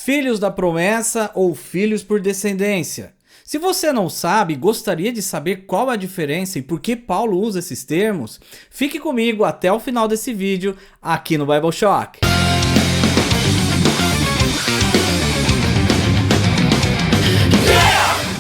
Filhos da promessa ou filhos por descendência? Se você não sabe, gostaria de saber qual a diferença e por que Paulo usa esses termos, fique comigo até o final desse vídeo aqui no Bible Shock.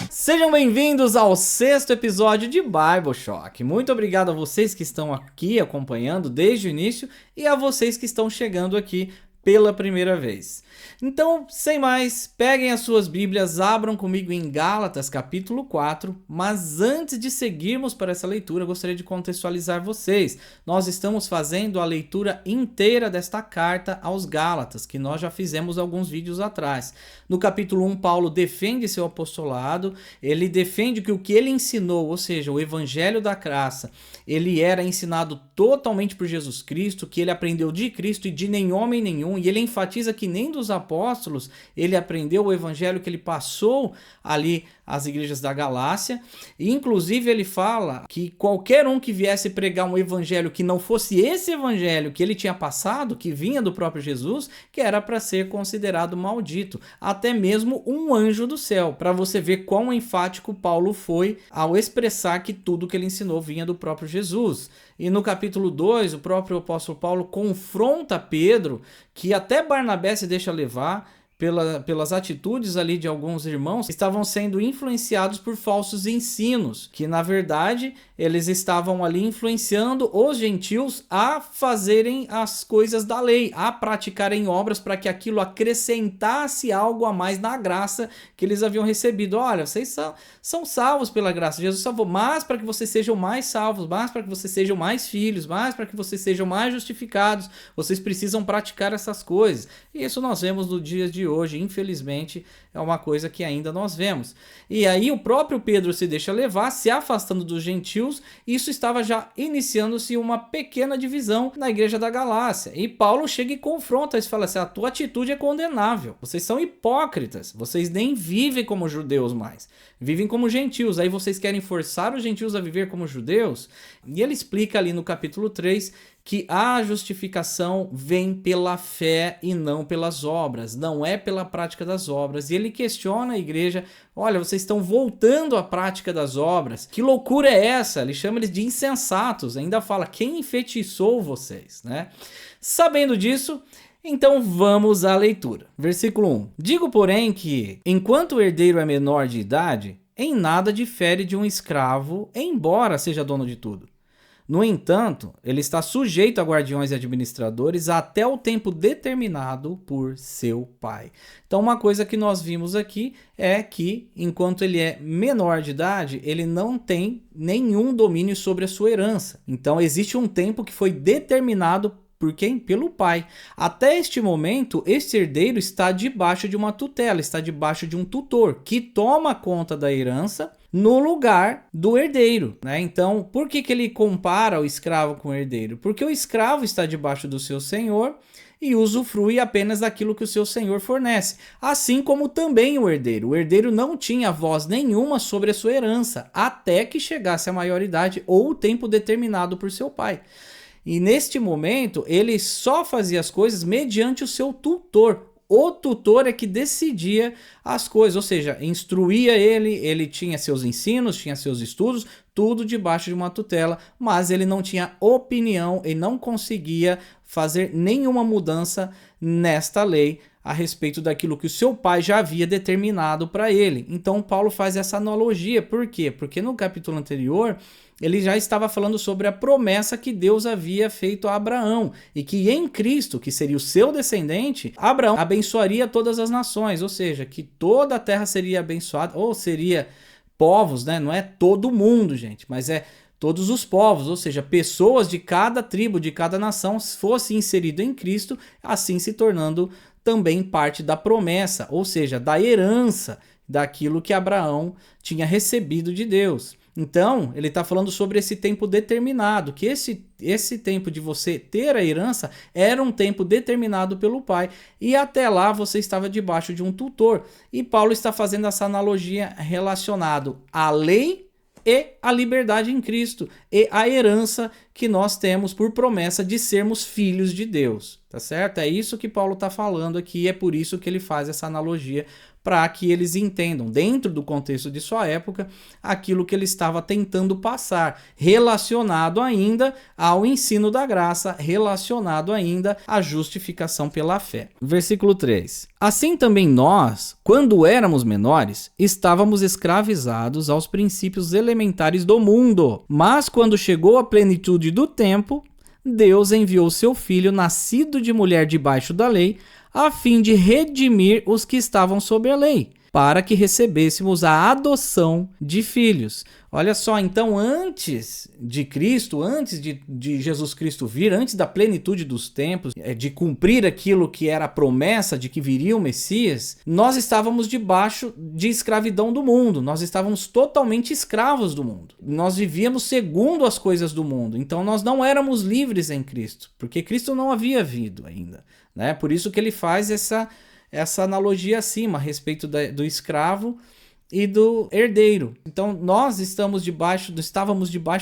Sejam bem-vindos ao 6º episódio de Bible Shock. Muito obrigado a vocês que estão aqui acompanhando desde o início e a vocês que estão chegando aqui pela primeira vez. Então, sem mais, peguem as suas Bíblias, abram comigo em Gálatas capítulo 4, mas antes de seguirmos para essa leitura, eu gostaria de contextualizar vocês. Nós estamos fazendo a leitura inteira desta carta aos Gálatas, que nós já fizemos alguns vídeos atrás. No capítulo 1, Paulo defende seu apostolado, ele defende que o que ele ensinou, ou seja, o evangelho da graça, ele era ensinado totalmente por Jesus Cristo, que ele aprendeu de Cristo e de nem homem nenhum, e ele enfatiza que nem dos apóstolos ele aprendeu o evangelho que ele passou ali às igrejas da Galácia, e inclusive ele fala que qualquer um que viesse pregar um evangelho que não fosse esse evangelho que ele tinha passado, que vinha do próprio Jesus, que era para ser considerado maldito, até mesmo um anjo do céu, para você ver quão enfático Paulo foi ao expressar que tudo que ele ensinou vinha do próprio Jesus. E no capítulo 2, o próprio apóstolo Paulo confronta Pedro, que até Barnabé se deixa levar pelas atitudes ali de alguns irmãos que estavam sendo influenciados por falsos ensinos, que na verdade eles estavam ali influenciando os gentios a fazerem as coisas da lei, a praticarem obras para que aquilo acrescentasse algo a mais na graça que eles haviam recebido. Olha, vocês são salvos pela graça, Jesus salvou, mas para que vocês sejam mais salvos, mas para que vocês sejam mais filhos, mas para que vocês sejam mais justificados, vocês precisam praticar essas coisas. E isso nós vemos no dia de hoje, infelizmente, é uma coisa que ainda nós vemos. E aí o próprio Pedro se deixa levar, se afastando dos gentios, e isso estava já iniciando-se uma pequena divisão na igreja da Galácia. E Paulo chega e confronta isso, fala assim: a tua atitude é condenável, vocês são hipócritas, vocês nem vivem como judeus mais, vivem como gentios, aí vocês querem forçar os gentios a viver como judeus? E ele explica ali no capítulo 3 que a justificação vem pela fé e não pelas obras, não é pela prática das obras. E ele questiona a igreja: olha, vocês estão voltando à prática das obras, que loucura é essa? Ele chama eles de insensatos, ainda fala: quem enfeitiçou vocês, né? Sabendo disso, então vamos à leitura. Versículo 1. Digo, porém, que enquanto o herdeiro é menor de idade, em nada difere de um escravo, embora seja dono de tudo. No entanto, ele está sujeito a guardiões e administradores até o tempo determinado por seu pai. Então, uma coisa que nós vimos aqui é que, enquanto ele é menor de idade, ele não tem nenhum domínio sobre a sua herança. Então, existe um tempo que foi determinado por quem? Pelo pai. Até este momento, este herdeiro está debaixo de uma tutela, está debaixo de um tutor, que toma conta da herança no lugar do herdeiro, né? Então, por que ele compara o escravo com o herdeiro? Porque o escravo está debaixo do seu senhor e usufrui apenas daquilo que o seu senhor fornece. Assim como também o herdeiro. O herdeiro não tinha voz nenhuma sobre a sua herança, até que chegasse à maioridade ou o tempo determinado por seu pai. E neste momento, ele só fazia as coisas mediante o seu tutor. O tutor é que decidia as coisas, ou seja, instruía ele tinha seus ensinos, tinha seus estudos, tudo debaixo de uma tutela, mas ele não tinha opinião e não conseguia fazer nenhuma mudança nesta lei a respeito daquilo que o seu pai já havia determinado para ele. Então Paulo faz essa analogia. Por quê? Porque no capítulo anterior ele já estava falando sobre a promessa que Deus havia feito a Abraão e que em Cristo, que seria o seu descendente, Abraão abençoaria todas as nações, ou seja, que toda a terra seria abençoada, ou seria povos, né? Não é todo mundo, gente, mas é todos os povos, ou seja, pessoas de cada tribo, de cada nação fosse inserido em Cristo, assim se tornando também parte da promessa, ou seja, da herança daquilo que Abraão tinha recebido de Deus. Então, ele está falando sobre esse tempo determinado, que esse tempo de você ter a herança era um tempo determinado pelo pai, e até lá você estava debaixo de um tutor. E Paulo está fazendo essa analogia relacionado à lei e a liberdade em Cristo, e a herança que nós temos por promessa de sermos filhos de Deus, tá certo? É isso que Paulo está falando aqui, é por isso que ele faz essa analogia, para que eles entendam, dentro do contexto de sua época, aquilo que ele estava tentando passar, relacionado ainda ao ensino da graça, relacionado ainda à justificação pela fé. Versículo 3. Assim também nós, quando éramos menores, estávamos escravizados aos princípios elementares do mundo. Mas quando chegou a plenitude do tempo, Deus enviou seu Filho, nascido de mulher debaixo da lei, a fim de redimir os que estavam sob a lei, para que recebêssemos a adoção de filhos. Olha só, então antes de Cristo, antes de Jesus Cristo vir, antes da plenitude dos tempos, de cumprir aquilo que era a promessa de que viria o Messias, nós estávamos debaixo de escravidão do mundo, nós estávamos totalmente escravos do mundo. Nós vivíamos segundo as coisas do mundo, então nós não éramos livres em Cristo, porque Cristo não havia vindo ainda, né? Por isso que ele faz essa analogia acima a respeito do escravo e do herdeiro. Então nós estávamos debaixo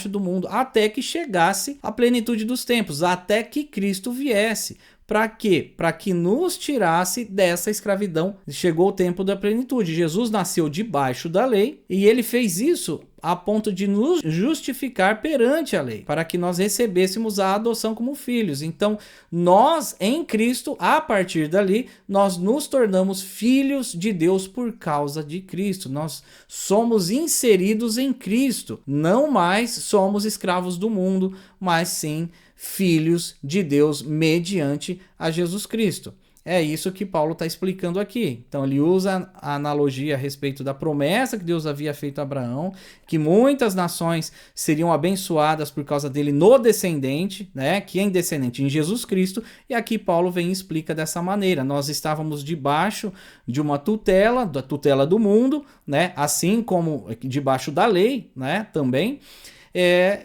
do mundo até que chegasse a plenitude dos tempos, até que Cristo viesse. Para quê? Para que nos tirasse dessa escravidão. Chegou o tempo da plenitude. Jesus nasceu debaixo da lei e ele fez isso a ponto de nos justificar perante a lei, para que nós recebêssemos a adoção como filhos. Então, nós, em Cristo, a partir dali, nós nos tornamos filhos de Deus por causa de Cristo. Nós somos inseridos em Cristo. Não mais somos escravos do mundo, mas sim filhos de Deus mediante a Jesus Cristo. É isso que Paulo está explicando aqui. Então ele usa a analogia a respeito da promessa que Deus havia feito a Abraão, que muitas nações seriam abençoadas por causa dele no descendente, né? Que é descendente em Jesus Cristo. E aqui Paulo vem e explica dessa maneira. Nós estávamos debaixo de uma tutela, da tutela do mundo, né? Assim como debaixo da lei, né? Também.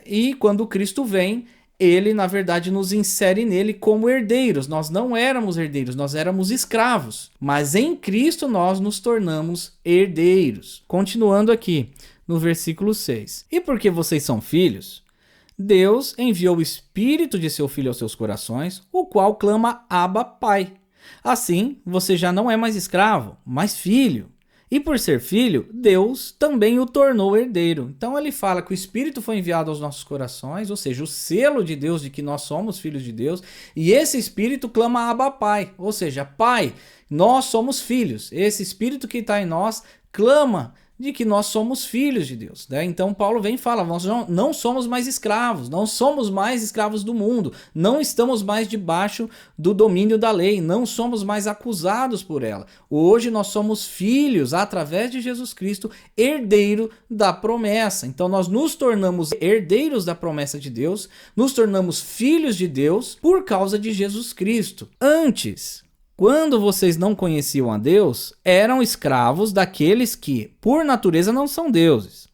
E quando Cristo vem, ele, na verdade, nos insere nele como herdeiros. Nós não éramos herdeiros, nós éramos escravos. Mas em Cristo nós nos tornamos herdeiros. Continuando aqui, no versículo 6. E porque vocês são filhos, Deus enviou o Espírito de seu Filho aos seus corações, o qual clama Abba, Pai. Assim, você já não é mais escravo, mas filho. E por ser filho, Deus também o tornou herdeiro. Então ele fala que o Espírito foi enviado aos nossos corações, ou seja, o selo de Deus de que nós somos filhos de Deus, e esse Espírito clama Abba, Pai, ou seja, Pai, nós somos filhos. Esse Espírito que está em nós clama de que nós somos filhos de Deus, né? Então Paulo vem e fala, nós não somos mais escravos, não somos mais escravos do mundo, não estamos mais debaixo do domínio da lei, não somos mais acusados por ela. Hoje nós somos filhos, através de Jesus Cristo, herdeiro da promessa. Então nós nos tornamos herdeiros da promessa de Deus, nos tornamos filhos de Deus por causa de Jesus Cristo. Antes, quando vocês não conheciam a Deus, eram escravos daqueles que, por natureza, não são deuses.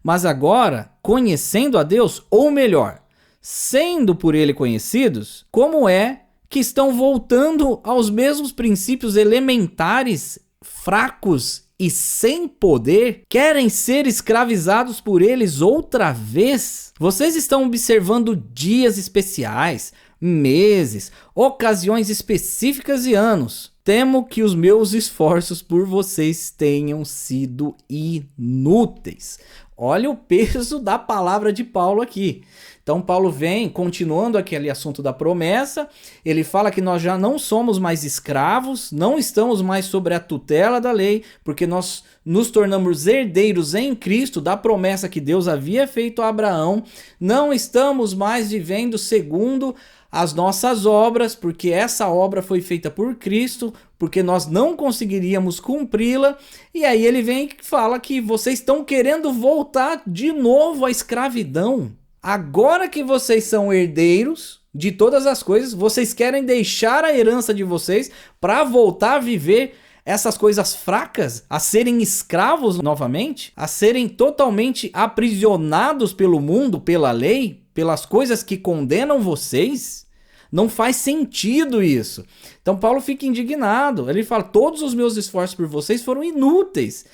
Mas agora, conhecendo a Deus, ou melhor, sendo por ele conhecidos, como é que estão voltando aos mesmos princípios elementares, fracos e sem poder? Querem ser escravizados por eles outra vez? Vocês estão observando dias especiais, meses, ocasiões específicas e anos. Temo que os meus esforços por vocês tenham sido inúteis. Olha o peso da palavra de Paulo aqui. Então Paulo vem, continuando aquele assunto da promessa, ele fala que nós já não somos mais escravos, não estamos mais sobre a tutela da lei, porque nós nos tornamos herdeiros em Cristo da promessa que Deus havia feito a Abraão, não estamos mais vivendo segundo as nossas obras, porque essa obra foi feita por Cristo, porque nós não conseguiríamos cumpri-la. E aí ele vem e fala que vocês estão querendo voltar de novo à escravidão. Agora que vocês são herdeiros de todas as coisas, vocês querem deixar a herança de vocês para voltar a viver essas coisas fracas, a serem escravos novamente, a serem totalmente aprisionados pelo mundo, pela lei, pelas coisas que condenam vocês? Não faz sentido isso. Então Paulo fica indignado. Ele fala, todos os meus esforços por vocês foram inúteis.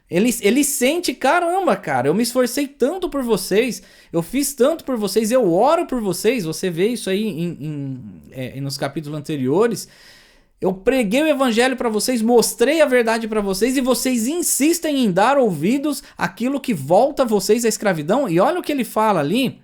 Ele sente, caramba, cara, eu me esforcei tanto por vocês, eu fiz tanto por vocês, eu oro por vocês. Você vê isso aí nos capítulos anteriores. Eu preguei o evangelho para vocês, mostrei a verdade para vocês e vocês insistem em dar ouvidos àquilo que volta vocês à escravidão. E olha o que ele fala ali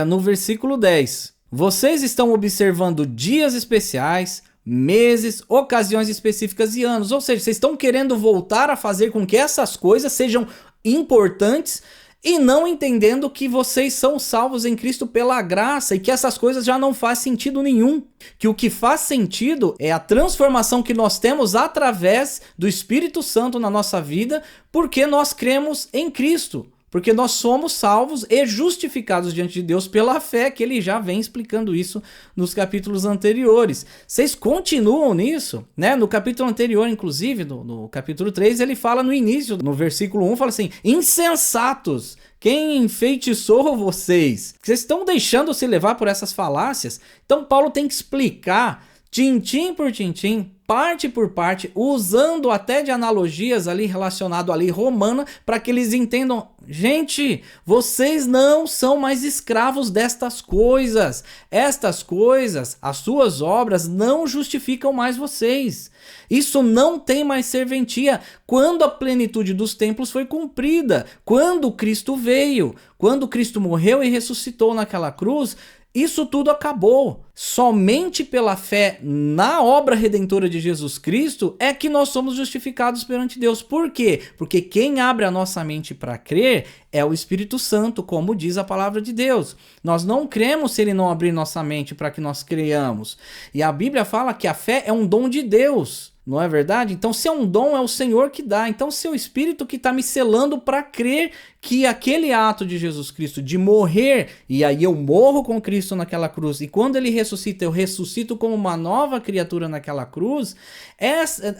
no versículo 10. Vocês estão observando dias especiais, meses, ocasiões específicas e anos. Ou seja, vocês estão querendo voltar a fazer com que essas coisas sejam importantes e não entendendo que vocês são salvos em Cristo pela graça e que essas coisas já não faz sentido nenhum. Que o que faz sentido é a transformação que nós temos através do Espírito Santo na nossa vida, porque nós cremos em Cristo. Porque nós somos salvos e justificados diante de Deus pela fé, que ele já vem explicando isso nos capítulos anteriores. Vocês continuam nisso, né? No capítulo anterior, inclusive, no capítulo 3, ele fala no início, no versículo 1, fala assim: insensatos, quem enfeitiçou vocês? Vocês estão deixando se levar por essas falácias? Então Paulo tem que explicar, tintim por tintim, parte por parte, usando até de analogias ali relacionado à lei romana, para que eles entendam: gente, vocês não são mais escravos destas coisas. Estas coisas, as suas obras, não justificam mais vocês. Isso não tem mais serventia. Quando a plenitude dos tempos foi cumprida, quando Cristo veio, quando Cristo morreu e ressuscitou naquela cruz, isso tudo acabou. Somente pela fé na obra redentora de Jesus Cristo é que nós somos justificados perante Deus. Por quê? Porque quem abre a nossa mente para crer é o Espírito Santo, como diz a palavra de Deus. Nós não cremos se ele não abrir nossa mente para que nós creiamos. E a Bíblia fala que a fé é um dom de Deus. Não é verdade? Então, se é um dom, é o Senhor que dá. Então, se é o Espírito que está me selando para crer que aquele ato de Jesus Cristo, de morrer, e aí eu morro com Cristo naquela cruz, e quando ele ressuscita, eu ressuscito como uma nova criatura naquela cruz,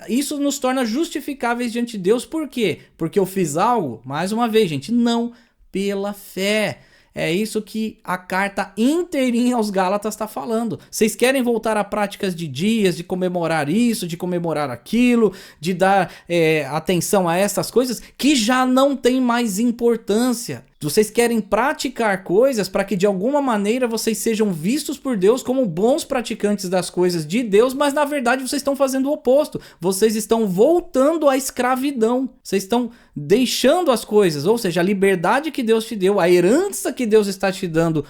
isso nos torna justificáveis diante de Deus. Por quê? Porque eu fiz algo? Mais uma vez, gente, não, pela fé. É isso que a carta inteirinha aos Gálatas está falando. Vocês querem voltar a práticas de dias, de comemorar isso, de comemorar aquilo, de dar atenção a essas coisas que já não tem mais importância. Vocês querem praticar coisas para que de alguma maneira vocês sejam vistos por Deus como bons praticantes das coisas de Deus, mas na verdade vocês estão fazendo o oposto. Vocês estão voltando à escravidão. Vocês estão deixando as coisas, ou seja, a liberdade que Deus te deu, a herança que Deus está te dando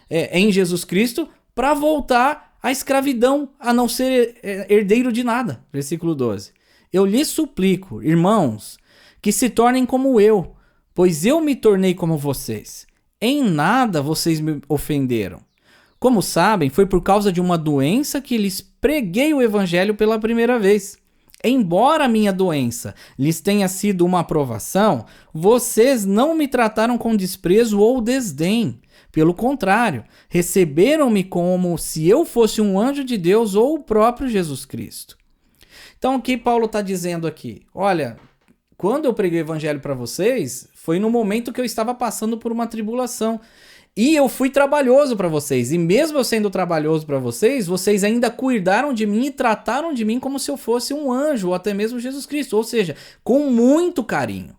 em Jesus Cristo, para voltar à escravidão, a não ser herdeiro de nada. Versículo 12. Eu lhes suplico, irmãos, que se tornem como eu, pois eu me tornei como vocês. Em nada vocês me ofenderam. Como sabem, foi por causa de uma doença que lhes preguei o evangelho pela primeira vez. Embora a minha doença lhes tenha sido uma aprovação, vocês não me trataram com desprezo ou desdém. Pelo contrário, receberam-me como se eu fosse um anjo de Deus ou o próprio Jesus Cristo. Então o que Paulo está dizendo aqui? Olha, quando eu preguei o evangelho para vocês, foi no momento que eu estava passando por uma tribulação. E eu fui trabalhoso para vocês. E mesmo eu sendo trabalhoso para vocês, vocês ainda cuidaram de mim e trataram de mim como se eu fosse um anjo, ou até mesmo Jesus Cristo. Ou seja, com muito carinho.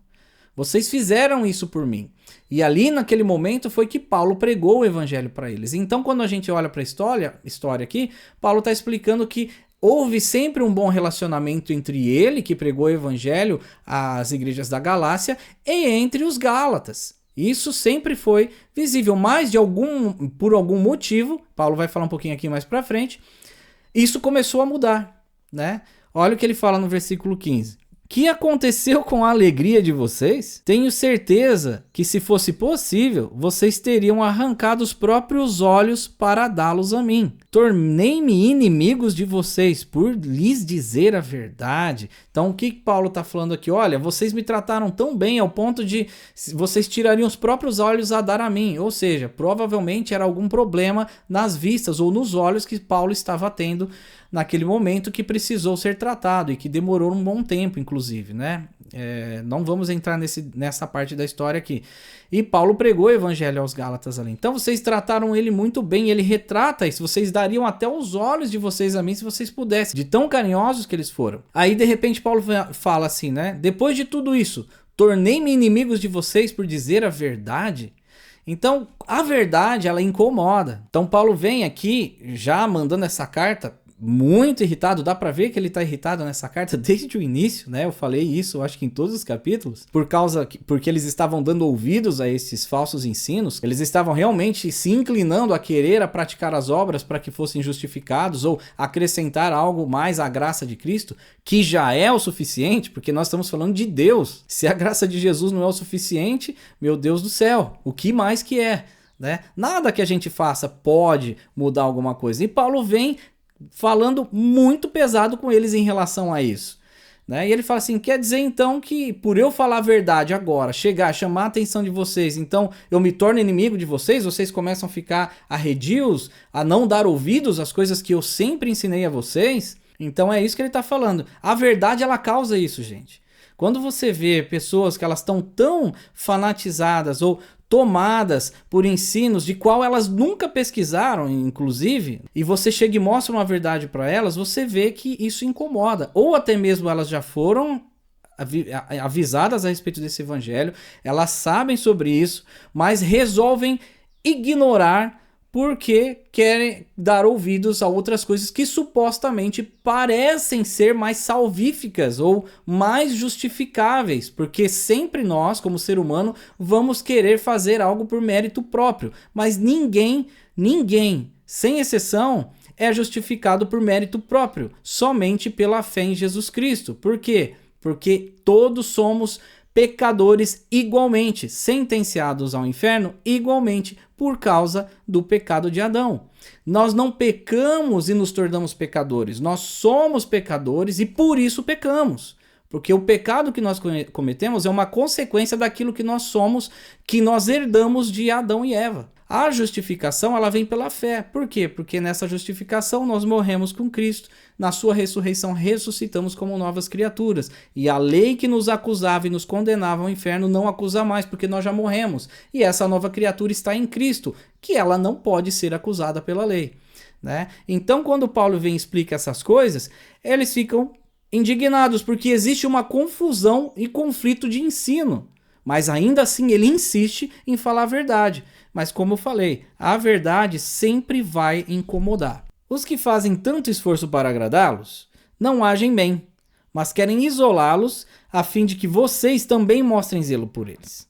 Vocês fizeram isso por mim. E ali naquele momento foi que Paulo pregou o evangelho para eles. Então quando a gente olha para a história aqui, Paulo está explicando que houve sempre um bom relacionamento entre ele, que pregou o evangelho às igrejas da Galácia, e entre os Gálatas. Isso sempre foi visível, mas por algum motivo, Paulo vai falar um pouquinho aqui mais para frente, isso começou a mudar, né? Olha o que ele fala no versículo 15. Que aconteceu com a alegria de vocês? Tenho certeza que, se fosse possível, vocês teriam arrancado os próprios olhos para dá-los a mim. Tornei-me inimigos de vocês por lhes dizer a verdade. Então, o que Paulo está falando aqui? Olha, vocês me trataram tão bem ao ponto de vocês tirariam os próprios olhos a dar a mim. Ou seja, provavelmente era algum problema nas vistas ou nos olhos que Paulo estava tendo naquele momento, que precisou ser tratado e que demorou um bom tempo, inclusive, né? Não vamos entrar nessa parte da história aqui. E Paulo pregou o evangelho aos Gálatas ali. Então vocês trataram ele muito bem, ele retrata isso. Vocês dariam até os olhos de vocês a mim se vocês pudessem, de tão carinhosos que eles foram. Aí de repente Paulo fala assim, né? Depois de tudo isso, tornei-me inimigos de vocês por dizer a verdade. Então, a verdade, ela incomoda. Então, Paulo vem aqui já mandando essa carta muito irritado. Dá pra ver que ele tá irritado nessa carta desde o início, né? Eu falei isso, eu acho que em todos os capítulos, porque eles estavam dando ouvidos a esses falsos ensinos. Eles estavam realmente se inclinando a querer a praticar as obras para que fossem justificados ou acrescentar algo mais à graça de Cristo, que já é o suficiente, porque nós estamos falando de Deus. Se a graça de Jesus não é o suficiente, meu Deus do céu, o que mais que é, né? Nada que a gente faça pode mudar alguma coisa. E Paulo vem falando muito pesado com eles em relação a isso, né? E ele fala assim, quer dizer então que por eu falar a verdade agora, chegar, chamar a atenção de vocês, então eu me torno inimigo de vocês, vocês começam a ficar arredios, a não dar ouvidos às coisas que eu sempre ensinei a vocês? Então é isso que ele está falando. A verdade, ela causa isso, gente. Quando você vê pessoas que elas estão tão fanatizadas ou tomadas por ensinos de qual elas nunca pesquisaram, inclusive, e você chega e mostra uma verdade para elas, você vê que isso incomoda. Ou até mesmo elas já foram avisadas a respeito desse evangelho, elas sabem sobre isso, mas resolvem ignorar porque querem dar ouvidos a outras coisas que supostamente parecem ser mais salvíficas ou mais justificáveis, porque sempre nós, como ser humano, vamos querer fazer algo por mérito próprio, mas ninguém, sem exceção, é justificado por mérito próprio, somente pela fé em Jesus Cristo. Por quê? Porque todos somos pecadores igualmente, sentenciados ao inferno igualmente por causa do pecado de Adão. Nós não pecamos e nos tornamos pecadores, nós somos pecadores e por isso pecamos. Porque o pecado que nós cometemos é uma consequência daquilo que nós somos, que nós herdamos de Adão e Eva. A justificação, ela vem pela fé. Por quê? Porque nessa justificação nós morremos com Cristo. Na sua ressurreição ressuscitamos como novas criaturas. E a lei que nos acusava e nos condenava ao inferno não acusa mais, porque nós já morremos. E essa nova criatura está em Cristo, que ela não pode ser acusada pela lei, né? Então, quando Paulo vem e explica essas coisas, eles ficam indignados, porque existe uma confusão e conflito de ensino. Mas ainda assim ele insiste em falar a verdade. Mas como eu falei, a verdade sempre vai incomodar. Os que fazem tanto esforço para agradá-los não agem bem, mas querem isolá-los a fim de que vocês também mostrem zelo por eles.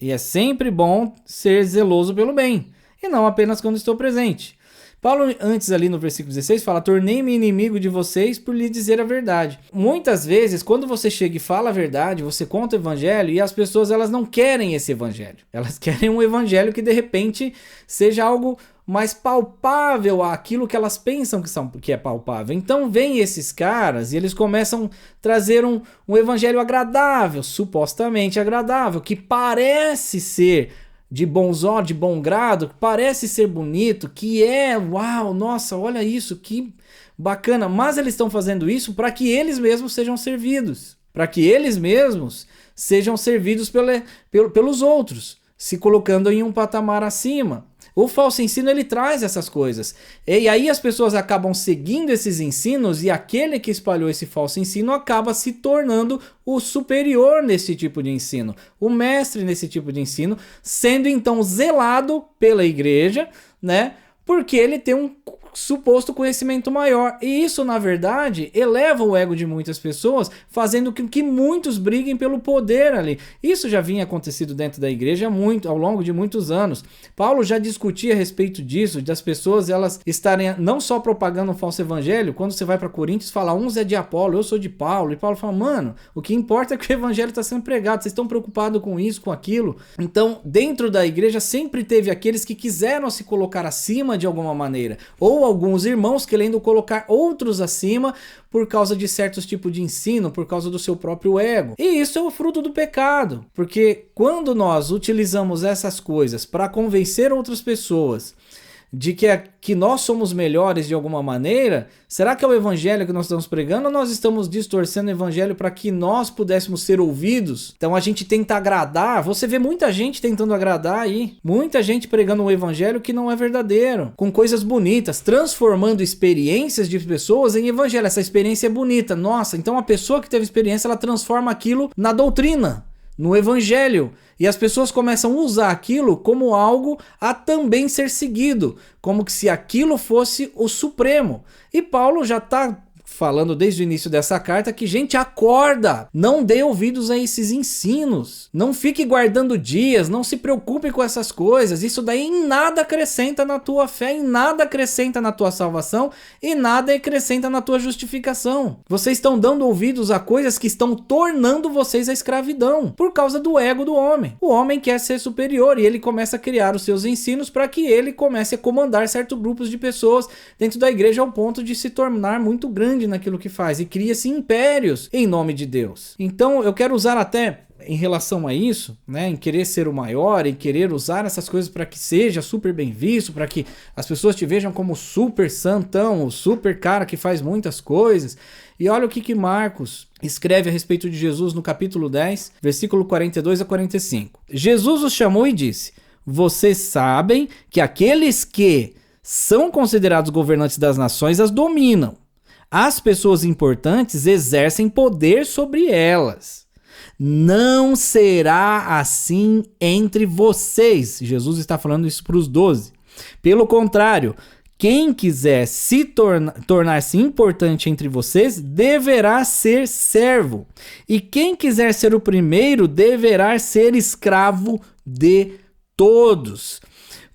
E é sempre bom ser zeloso pelo bem, e não apenas quando estou presente. Paulo, antes ali no versículo 16, fala: tornei-me inimigo de vocês por lhe dizer a verdade. Muitas vezes, quando você chega e fala a verdade, você conta o evangelho e as pessoas elas não querem esse evangelho. Elas querem um evangelho que de repente seja algo mais palpável àquilo que elas pensam que é palpável. Então vem esses caras e eles começam a trazer um evangelho agradável, supostamente agradável, que parece ser de bons olhos, de bom grado, parece ser bonito, que é, uau, nossa, olha isso, que bacana. Mas eles estão fazendo isso para que eles mesmos sejam servidos, para que eles mesmos sejam servidos pelos outros, se colocando em um patamar acima. O falso ensino, ele traz essas coisas. E aí as pessoas acabam seguindo esses ensinos e aquele que espalhou esse falso ensino acaba se tornando o superior nesse tipo de ensino, o mestre nesse tipo de ensino, sendo então zelado pela igreja, né? Porque ele tem um suposto conhecimento maior. E isso, na verdade, eleva o ego de muitas pessoas, fazendo com que muitos briguem pelo poder ali. Isso já vinha acontecido dentro da igreja muito, ao longo de muitos anos. Paulo já discutia a respeito disso, das pessoas elas estarem não só propagando um falso evangelho. Quando você vai para Coríntios, fala, uns é de Apolo, eu sou de Paulo. E Paulo fala, mano, o que importa é que o evangelho está sendo pregado, vocês estão preocupados com isso, com aquilo. Então, dentro da igreja sempre teve aqueles que quiseram se colocar acima de alguma maneira, ou alguns irmãos querendo colocar outros acima por causa de certos tipos de ensino, por causa do seu próprio ego. E isso é o fruto do pecado, porque quando nós utilizamos essas coisas para convencer outras pessoas de que nós somos melhores de alguma maneira, será que é o evangelho que nós estamos pregando ou nós estamos distorcendo o evangelho para que nós pudéssemos ser ouvidos? Então a gente tenta agradar, você vê muita gente tentando agradar aí, muita gente pregando um evangelho que não é verdadeiro, com coisas bonitas, transformando experiências de pessoas em evangelho. Essa experiência é bonita, nossa, então a pessoa que teve experiência, ela transforma aquilo na doutrina. no evangelho. E as pessoas começam a usar aquilo como algo a também ser seguido, como que se aquilo fosse o supremo. E Paulo já está falando desde o início dessa carta que, gente, acorda, não dê ouvidos a esses ensinos, não fique guardando dias, não se preocupe com essas coisas, isso daí em nada acrescenta na tua fé, em nada acrescenta na tua salvação e nada acrescenta na tua justificação. Vocês estão dando ouvidos a coisas que estão tornando vocês a escravidão, por causa do ego do homem. O homem quer ser superior e ele começa a criar os seus ensinos para que ele comece a comandar certos grupos de pessoas dentro da igreja ao ponto de se tornar muito grande naquilo que faz e cria-se impérios em nome de Deus. Então eu quero usar até em relação a isso, né, em querer ser o maior, em querer usar essas coisas para que seja super bem visto, para que as pessoas te vejam como super santão, o super cara que faz muitas coisas. E olha o que Marcos escreve a respeito de Jesus no capítulo 10, versículo 42 a 45. Jesus os chamou e disse: vocês sabem que aqueles que são considerados governantes das nações as dominam. As pessoas importantes exercem poder sobre elas. Não será assim entre vocês. Jesus está falando isso para os 12. Pelo contrário, quem quiser se tornar-se importante entre vocês, deverá ser servo. E quem quiser ser o primeiro, deverá ser escravo de todos.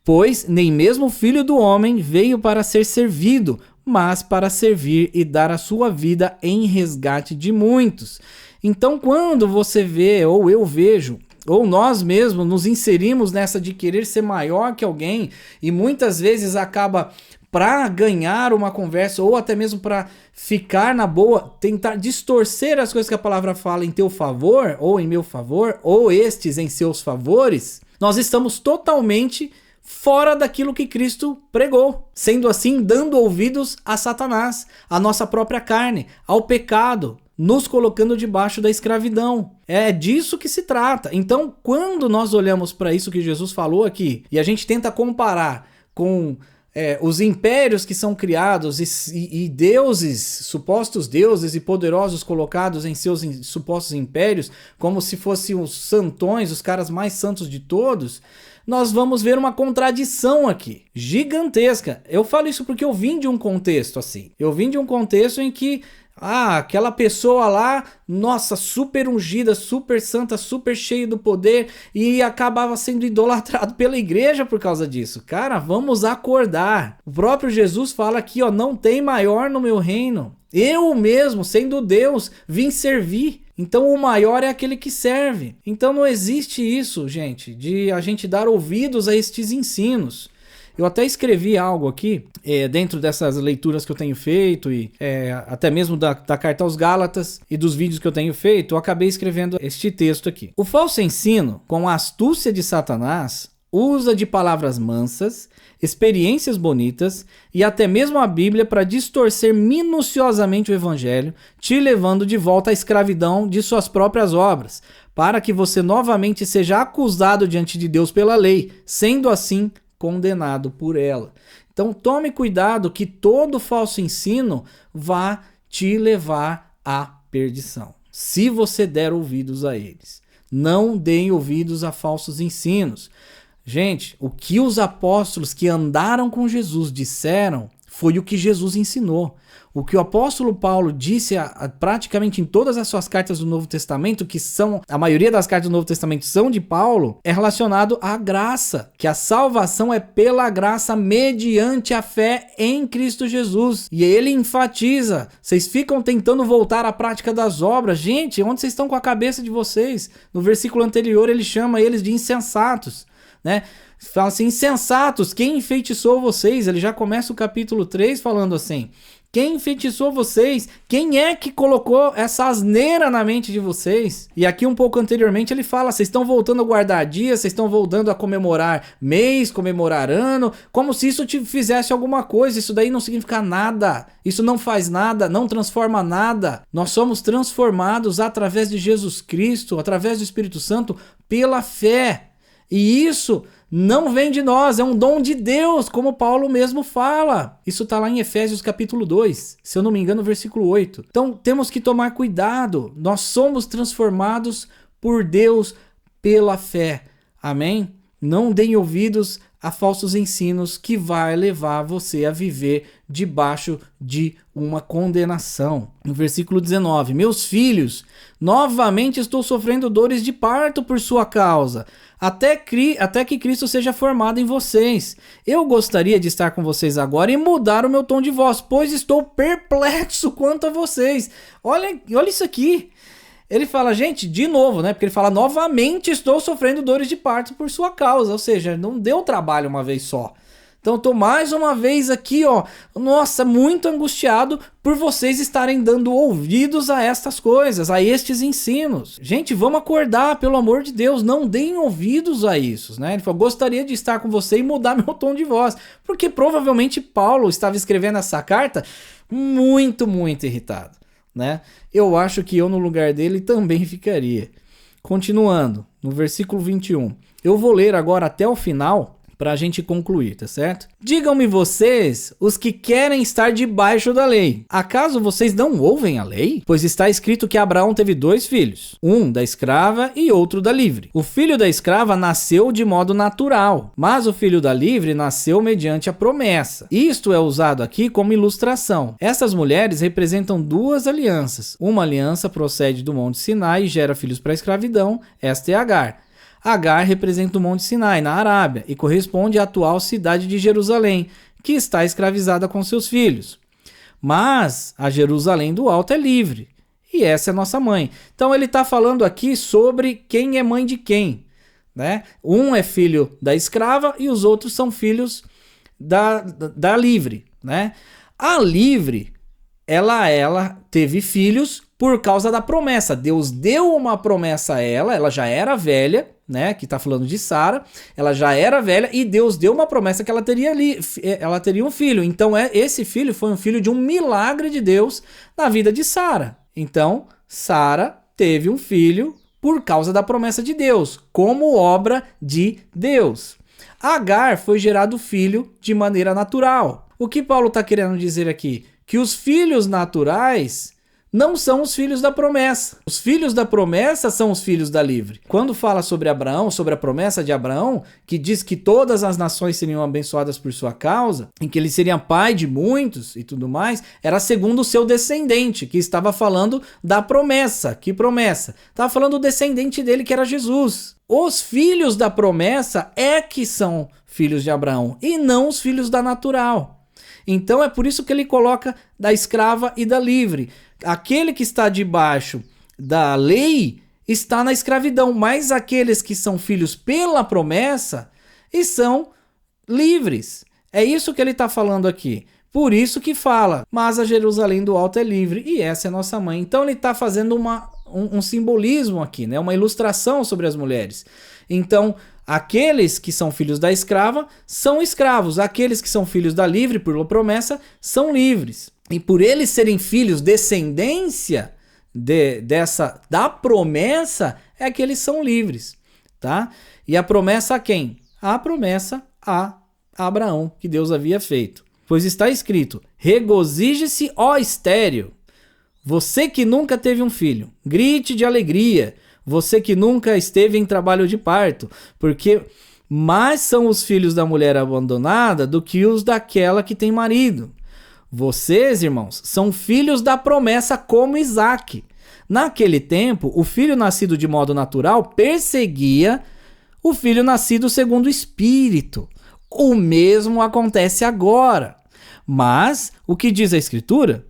Pois nem mesmo o Filho do Homem veio para ser servido, mas para servir e dar a sua vida em resgate de muitos. Então, quando você vê, ou eu vejo, ou nós mesmos nos inserimos nessa de querer ser maior que alguém, e muitas vezes acaba, para ganhar uma conversa, ou até mesmo para ficar na boa, tentar distorcer as coisas que a palavra fala em teu favor, ou em meu favor, ou estes em seus favores, nós estamos totalmente fora daquilo que Cristo pregou, sendo assim dando ouvidos a Satanás, à nossa própria carne, ao pecado, nos colocando debaixo da escravidão. É disso que se trata. Então, quando nós olhamos para isso que Jesus falou aqui, e a gente tenta comparar com os impérios que são criados e deuses, supostos deuses e poderosos colocados em seus supostos impérios, como se fossem os santões, os caras mais santos de todos, nós vamos ver uma contradição aqui, gigantesca. Eu falo isso porque eu vim de um contexto assim. Eu vim de um contexto em que aquela pessoa lá, nossa, super ungida, super santa, super cheia do poder, e acabava sendo idolatrado pela igreja por causa disso. Cara, vamos acordar. O próprio Jesus fala aqui, não tem maior no meu reino. Eu mesmo, sendo Deus, vim servir. Então o maior é aquele que serve. Então não existe isso, gente, de a gente dar ouvidos a estes ensinos. Eu até escrevi algo aqui, dentro dessas leituras que eu tenho feito, e até mesmo da carta aos Gálatas e dos vídeos que eu tenho feito, eu acabei escrevendo este texto aqui. O falso ensino, com a astúcia de Satanás, usa de palavras mansas, experiências bonitas e até mesmo a Bíblia para distorcer minuciosamente o Evangelho, te levando de volta à escravidão de suas próprias obras, para que você novamente seja acusado diante de Deus pela lei, sendo assim condenado por ela. Então tome cuidado que todo falso ensino vá te levar à perdição, se você der ouvidos a eles. Não deem ouvidos a falsos ensinos. Gente, o que os apóstolos que andaram com Jesus disseram foi o que Jesus ensinou. O que o apóstolo Paulo disse praticamente em todas as suas cartas do Novo Testamento, que são, a maioria das cartas do Novo Testamento são de Paulo, é relacionado à graça, que a salvação é pela graça mediante a fé em Cristo Jesus. E ele enfatiza, vocês ficam tentando voltar à prática das obras. Gente, onde vocês estão com a cabeça de vocês? No versículo anterior ele chama eles de insensatos, né? Fala assim, insensatos, quem enfeitiçou vocês? Ele já começa o capítulo 3 falando assim, quem enfeitiçou vocês? Quem é que colocou essa asneira na mente de vocês? E aqui um pouco anteriormente ele fala, vocês estão voltando a guardar dias, vocês estão voltando a comemorar mês, comemorar ano, como se isso te fizesse alguma coisa. Isso daí não significa nada, isso não faz nada, não transforma nada. Nós somos transformados através de Jesus Cristo, através do Espírito Santo, pela fé. E isso não vem de nós, é um dom de Deus, como Paulo mesmo fala. Isso está lá em Efésios capítulo 2, se eu não me engano, versículo 8. Então temos que tomar cuidado, nós somos transformados por Deus pela fé. Amém? Não deem ouvidos a falsos ensinos que vai levar você a viver debaixo de uma condenação. No versículo 19, meus filhos, novamente estou sofrendo dores de parto por sua causa, até que Cristo seja formado em vocês. Eu gostaria de estar com vocês agora e mudar o meu tom de voz, pois estou perplexo quanto a vocês. Olha isso aqui. Ele fala, gente, de novo, né? Porque ele fala, novamente estou sofrendo dores de parto por sua causa. Ou seja, não deu trabalho uma vez só. Então, estou mais uma vez aqui, ó. Nossa, muito angustiado por vocês estarem dando ouvidos a estas coisas, a estes ensinos. Gente, vamos acordar, pelo amor de Deus. Não deem ouvidos a isso, né? Ele falou, gostaria de estar com você e mudar meu tom de voz. Porque provavelmente Paulo estava escrevendo essa carta muito, muito irritado, né? Eu acho que eu no lugar dele também ficaria. Continuando, no versículo 21. Eu vou ler agora até o final para a gente concluir, tá certo? Digam-me vocês, os que querem estar debaixo da lei. Acaso vocês não ouvem a lei? Pois está escrito que Abraão teve 2 filhos, um da escrava e outro da livre. O filho da escrava nasceu de modo natural, mas o filho da livre nasceu mediante a promessa. Isto é usado aqui como ilustração. Essas mulheres representam 2 alianças. Uma aliança procede do Monte Sinai e gera filhos para a escravidão. Esta é Agar. Agar representa o Monte Sinai, na Arábia, e corresponde à atual cidade de Jerusalém, que está escravizada com seus filhos. Mas a Jerusalém do Alto é livre, e essa é nossa mãe. Então ele está falando aqui sobre quem é mãe de quem, né? Um é filho da escrava e os outros são filhos da livre, né? A livre, ela teve filhos por causa da promessa. Deus deu uma promessa a ela já era velha, né, que está falando de Sara, ela já era velha e Deus deu uma promessa que ela teria um filho. Então esse filho foi um filho de um milagre de Deus na vida de Sara. Então Sara teve um filho por causa da promessa de Deus, como obra de Deus. Agar foi gerado filho de maneira natural. O que Paulo está querendo dizer aqui? Que os filhos naturais não são os filhos da promessa. Os filhos da promessa são os filhos da livre. Quando fala sobre Abraão, sobre a promessa de Abraão, que diz que todas as nações seriam abençoadas por sua causa, em que ele seria pai de muitos e tudo mais, era segundo o seu descendente, que estava falando da promessa. Que promessa? Estava falando do descendente dele, que era Jesus. Os filhos da promessa é que são filhos de Abraão, e não os filhos da natural. Então é por isso que ele coloca da escrava e da livre. Aquele que está debaixo da lei está na escravidão, mas aqueles que são filhos pela promessa e são livres. É isso que ele está falando aqui. Por isso que fala, mas a Jerusalém do Alto é livre e essa é nossa mãe. Então ele está fazendo um simbolismo aqui, né? Uma ilustração sobre as mulheres. Então aqueles que são filhos da escrava são escravos, aqueles que são filhos da livre por promessa são livres. E por eles serem filhos, descendência da promessa, é que eles são livres, tá? E a promessa a quem? A promessa a Abraão, que Deus havia feito. Pois está escrito, regozije-se, ó estéril, você que nunca teve um filho, grite de alegria, você que nunca esteve em trabalho de parto, porque mais são os filhos da mulher abandonada do que os daquela que tem marido. Vocês, irmãos, são filhos da promessa como Isaque. Naquele tempo, o filho nascido de modo natural perseguia o filho nascido segundo o Espírito. O mesmo acontece agora. Mas, o que diz a Escritura?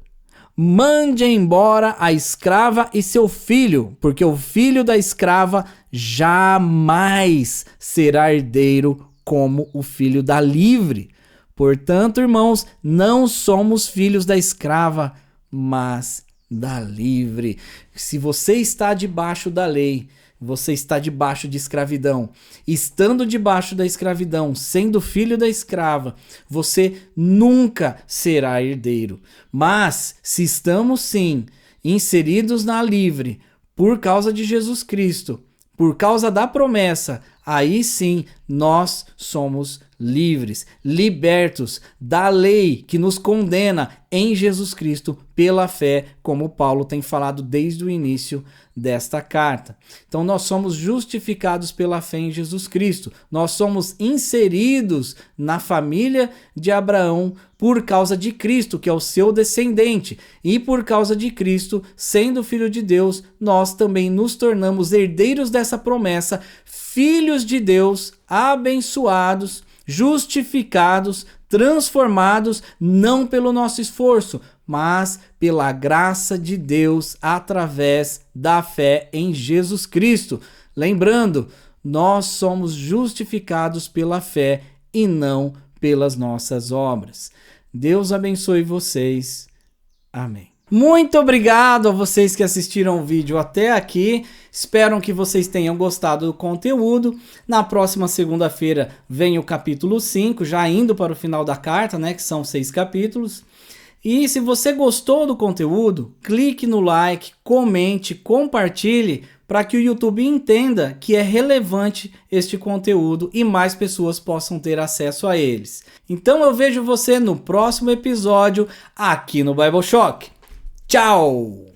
Mande embora a escrava e seu filho, porque o filho da escrava jamais será herdeiro como o filho da livre. Portanto, irmãos, não somos filhos da escrava, mas da livre. Se você está debaixo da lei, você está debaixo de escravidão. Estando debaixo da escravidão, sendo filho da escrava, você nunca será herdeiro. Mas, se estamos sim inseridos na livre, por causa de Jesus Cristo, por causa da promessa, aí sim nós somos livres, libertos da lei que nos condena em Jesus Cristo pela fé, como Paulo tem falado desde o início desta carta. Então nós somos justificados pela fé em Jesus Cristo. Nós somos inseridos na família de Abraão por causa de Cristo, que é o seu descendente. E por causa de Cristo, sendo filho de Deus, nós também nos tornamos herdeiros dessa promessa, filhos de Deus, abençoados, justificados, transformados, não pelo nosso esforço, mas pela graça de Deus através da fé em Jesus Cristo. Lembrando, nós somos justificados pela fé e não pelas nossas obras. Deus abençoe vocês. Amém. Muito obrigado a vocês que assistiram o vídeo até aqui. Espero que vocês tenham gostado do conteúdo. Na próxima segunda-feira vem o capítulo 5, já indo para o final da carta, né, que são 6 capítulos. E se você gostou do conteúdo, clique no like, comente, compartilhe para que o YouTube entenda que é relevante este conteúdo e mais pessoas possam ter acesso a eles. Então eu vejo você no próximo episódio aqui no Bible Shock. Tchau!